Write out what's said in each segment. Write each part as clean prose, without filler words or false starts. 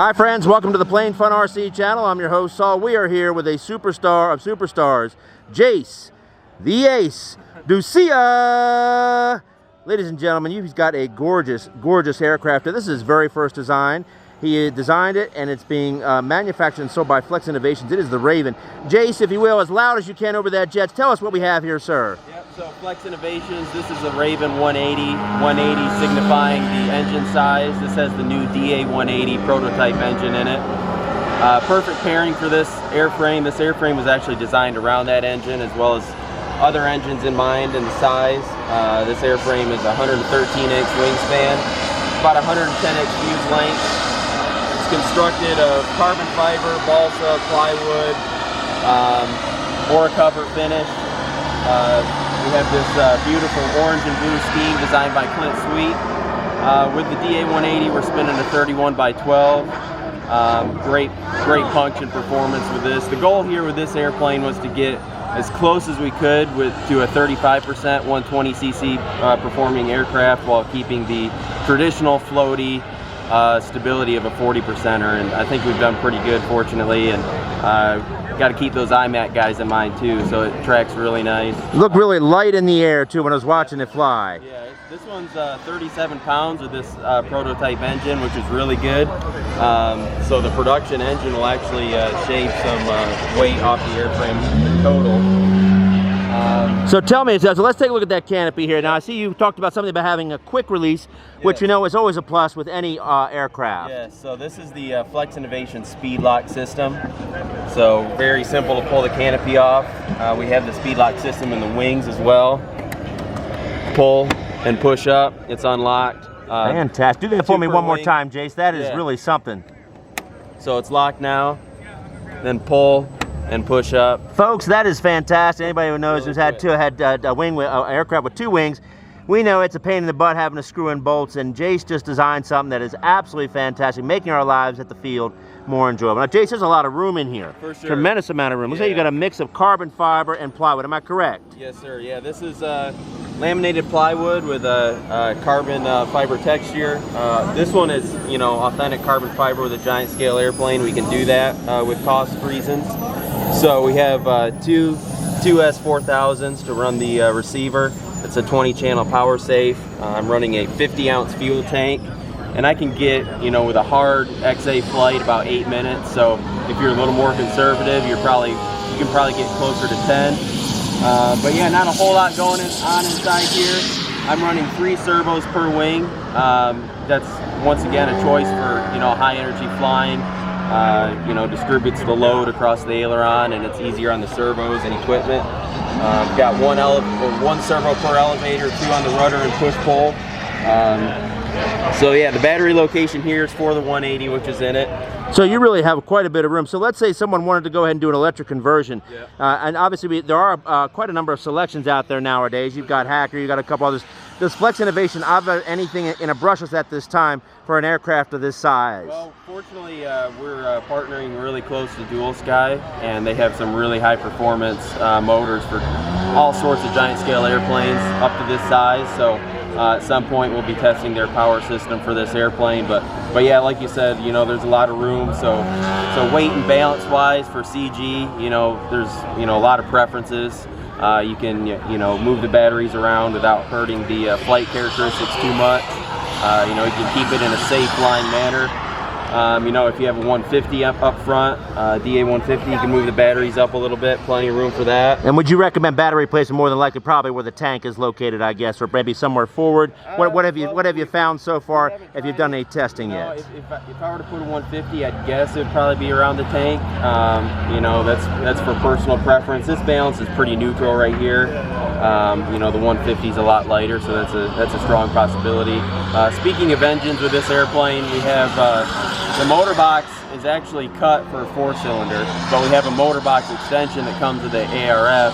Hi friends, welcome to the Plain Fun RC channel. I'm your host Saul. We are here with a superstar of superstars, Jace, the Ace Ducia. Ladies and gentlemen, he's got a gorgeous, gorgeous aircraft. This is his very first design. He designed it and it's being manufactured and sold by Flex Innovations. It is the Raven. Jace, if you will, as loud as you can over that jet, tell us what we have here, sir. Yep, so Flex Innovations, this is the Raven 180. 180 signifying the engine size. This has the new DA 180 prototype engine in it. Perfect pairing for this airframe. This airframe was actually designed around that engine as well as other engines in mind and the size. This airframe is 113-inch wingspan, about 110-inch fuse length. Constructed of carbon fiber, balsa, plywood, cover finish. We have this beautiful orange and blue scheme designed by Clint Sweet. With the DA180, we're spinning a 31 by 12. Great punch and performance with this. The goal here with this airplane was to get as close as we could to a 35% 120cc performing aircraft while keeping the traditional floaty stability of a 40%er, and I think we've done pretty good, fortunately, and got to keep those IMAC guys in mind too, so it tracks really nice. Looked really light in the air too when I was watching it fly. Yeah, this one's 37 pounds with this prototype engine, which is really good. So the production engine will actually shave some weight off the airframe total. So tell me, so let's take a look at that canopy here. Now I see you talked about something about having a quick release, which you know is always a plus with any aircraft. Yes, so this is the Flex Innovation Speed Lock system. So very simple to pull the canopy off. We have the speed lock system in the wings as well. Pull and push up, it's unlocked. Fantastic. Do that for me one more time, Jace. That is really something. So it's locked now, then pull and push up. Folks, that is fantastic. Anybody who knows who's had a wing with aircraft with two wings, we know it's a pain in the butt having to screw in bolts, and Jace just designed something that is absolutely fantastic, making our lives at the field more enjoyable. Now, Jace, there's a lot of room in here. For sure. Tremendous amount of room. Looks like you got a mix of carbon fiber and plywood. Am I correct? Yes, sir. Yeah, this is laminated plywood with a carbon fiber texture. This one is, you know, authentic carbon fiber with a giant scale airplane. We can do that with cost reasons. So we have two S4000s to run the receiver. It's a 20-channel power safe. I'm running a 50-ounce fuel tank, and I can get, you know, with a hard XA flight about 8 minutes. So if you're a little more conservative, you can probably get closer to 10. But yeah, not a whole lot going on inside here. I'm running 3 servos per wing. That's once again a choice for, you know, high energy flying. You know, distributes the load across the aileron, and it's easier on the servos and equipment. Got one servo per elevator, 2 on the rudder and push-pull. So yeah, the battery location here is for the 180, which is in it. So you really have quite a bit of room. So let's say someone wanted to go ahead and do an electric conversion. And obviously there are quite a number of selections out there nowadays. You've got Hacker, you've got a couple others. Does Flex Innovation have anything in a brushless at this time for an aircraft of this size? Well, fortunately, we're partnering really close to Dual Sky, and they have some really high performance motors for all sorts of giant scale airplanes up to this size. So at some point we'll be testing their power system for this airplane, but yeah, like you said, you know, there's a lot of room. So weight and balance wise for CG, you know, there's, you know, a lot of preferences. You can, you know, move the batteries around without hurting the flight characteristics too much. You know, you can keep it in a safe flying manner. You know, if you have a 150 up front, DA150, you can move the batteries up a little bit, plenty of room for that. And would you recommend battery placement more than likely probably where the tank is located, I guess, or maybe somewhere forward? What have you found so far if you've done any testing yet? If I were to put a 150, I'd guess it would probably be around the tank. You know, that's for personal preference. This balance is pretty neutral right here. You know, the 150 is a lot lighter, so that's a strong possibility. Speaking of engines with this airplane, we have the motor box is actually cut for a 4-cylinder, but we have a motor box extension that comes with the ARF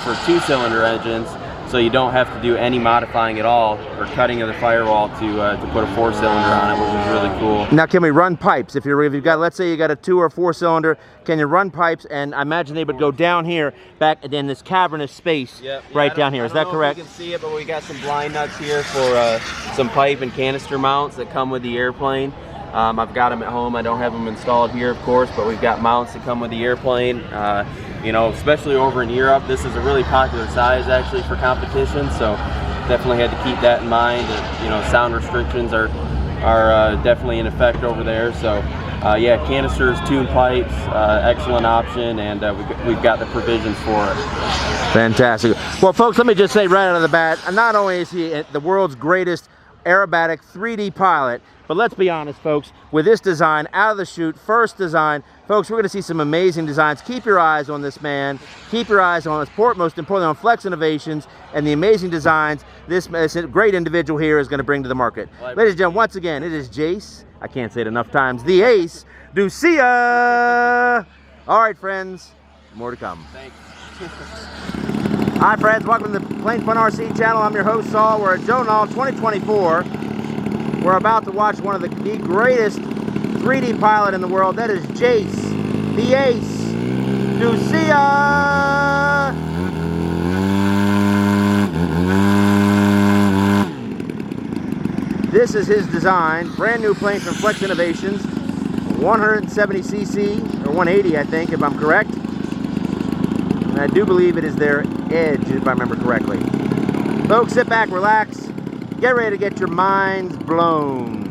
for 2-cylinder engines, so you don't have to do any modifying at all or cutting of the firewall to put a 4-cylinder on it, which is really cool. Now, can we run pipes? If you've got, let's say you got a 2 or 4-cylinder, can you run pipes? And I imagine they would go down here, back in this cavernous space, right down here. Is that correct? You can see it, but we got some blind nuts here for some pipe and canister mounts that come with the airplane. I've got them at home. I don't have them installed here, of course, but we've got mounts that come with the airplane. You know, especially over in Europe, this is a really popular size actually for competition, so definitely had to keep that in mind. You know, sound restrictions are definitely in effect over there, so yeah, canisters, tune pipes, excellent option, and we've got the provisions for it. Fantastic. Well, folks, let me just say right out of the bat, not only is he the world's greatest aerobatic 3D pilot, but let's be honest, folks, with this design, out of the chute, first design, folks, we're going to see some amazing designs. Keep your eyes on this man. Keep your eyes on, most importantly, on Flex Innovations and the amazing designs this great individual here is going to bring to the market. Ladies and gentlemen, once again, it is Jace. I can't say it enough times. The Ace. Do see ya. All right, friends. More to come. Thanks. Hi, friends. Welcome to the Plane Fun RC channel. I'm your host, Saul. We're at Joe Nall 2024. We're about to watch one of the greatest 3D pilot in the world. That is Jace, the Ace. Do see ya. This is his design, brand new plane from Flex Innovations, 170cc, or 180 I think, if I'm correct. And I do believe it is their Edge, if I remember correctly. Folks, sit back, relax, get ready to get your minds blown.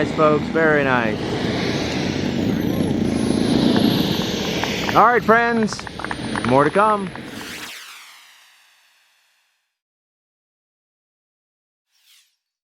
nice, folks. Very nice. All right, friends. More to come.